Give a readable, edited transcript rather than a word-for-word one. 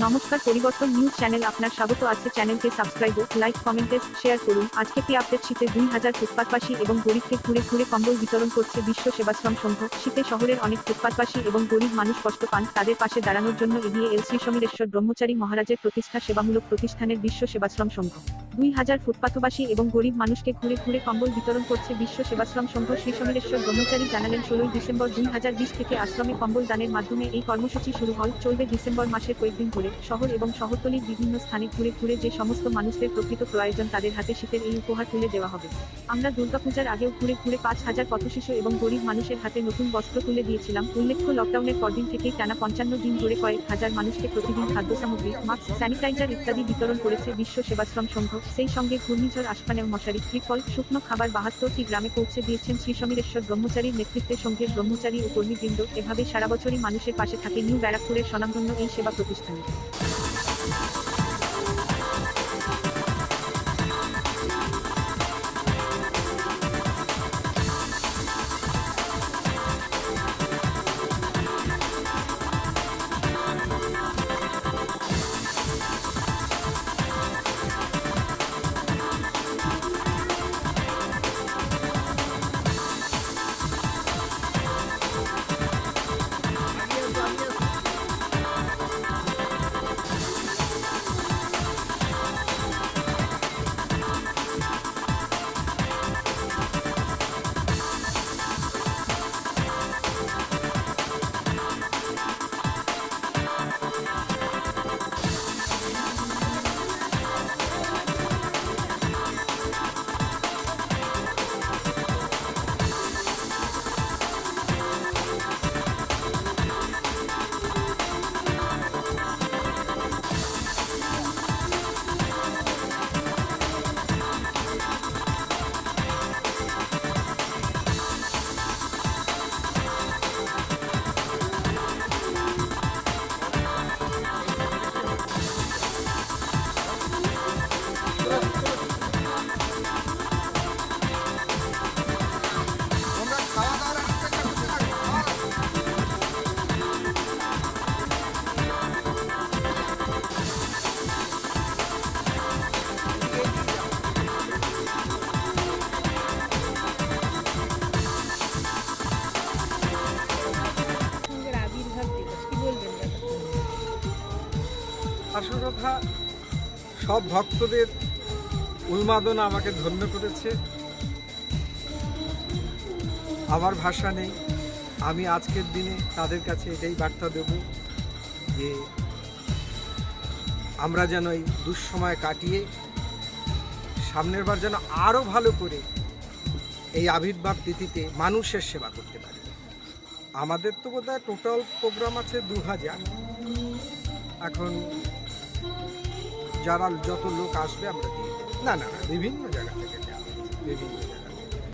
নমস্কার, পরিবর্তন news channel আপনার স্বাগত আছে। চ্যানেলকে সাবস্ক্রাইব, লাইক, কমেন্টে শেয়ার করুন। আজকে কি আপডেট? শীতে 2000 ফুটপাতবাসী এবং গরিবকে ঘুরে ঘুরে কম্বল বিতরণ করছে বিশ্ব সেবাশ্রম সংঘ। শীতে শহরের অনেক ফুটপাতবাসী এবং গরিব মানুষ কষ্ট পান, তাদের পাশে দাঁড়ানোর জন্য এগিয়ে এল শ্রী সমীরেশ্বর ব্রহ্মচারী মহারাজের প্রতিষ্ঠা সেবামূলক প্রতিষ্ঠানের বিশ্ব সেবাশ্রম সংঘ। 2000 ফুটপাতবাসী এবং গরিব মানুষকে ঘুরে ঘুরে কম্বল বিতরণ করছে বিশ্ব সেবাশ্রম সংঘ। শ্রী সমীরেশ্বর ব্রহ্মচারী জানালেন, 16 ডিসেম্বর 2020 থেকে আশ্রমে কম্বল দানের মাধ্যমে এই কর্মসূচি শুরু হয়। চলবে ডিসেম্বর মাসের কয়েকদিন ধরে। শহর এবং শহরতলির বিভিন্ন স্থানে ঘুরে ঘুরে যে সমস্ত মানুষদের প্রকৃত প্রয়োজন তাদের হাতে শীতের এই উপহার তুলে দেওয়া হবে। আমরা দুর্গাপূজার আগেও ঘুরে ঘুরে 5000 পথশিশু এবং গরিব মানুষের হাতে নতুন বস্ত্র তুলে দিয়েছিলাম। উল্লেখ্য, লকডাউনের পরদিন থেকেই টানা 55 দিন ধরে কয়েক হাজার মানুষকে প্রতিদিন খাদ্যসামগ্রী, মাস্ক, স্যানিটাইজার ইত্যাদি বিতরণ করেছে বিশ্ব সেবাশ্রম সংঘ। সেই সঙ্গে ঘূর্ণিঝড় আসফানেও মশারি, ত্রিপল, শুকনো খাবার 72টি গ্রামে পৌঁছে দিয়েছেন শ্রী সমীরেশ্বর ব্রহ্মচারীর নেতৃত্বে সংঘের ব্রহ্মচারী ও কর্মীবৃন্দ। এভাবে সারা বছরই মানুষের পাশে থাকে নিউ ব্যারাকপুরের স্বনামধন্য এই সেবা প্রতিষ্ঠান। আসল কথা, সব ভক্তদের উন্মাদনা আমাকে ধন্য করেছে। আমার ভাষা নেই। আমি আজকের দিনে তাদের কাছে এটাই বার্তা দেব যে আমরা যেন এই দুঃসময় কাটিয়ে সামনের বার যেন আরও ভালো করে এই আবির্ভাব তিথিতে মানুষের সেবা করতে পারি। আমাদের তো বোধহয় টোটাল প্রোগ্রাম আছে 2000। এখন যারা যত লোক আসবে আমরা দিয়ে দেব। না, বিভিন্ন জায়গা থেকে দেওয়া, বিভিন্ন জায়গা।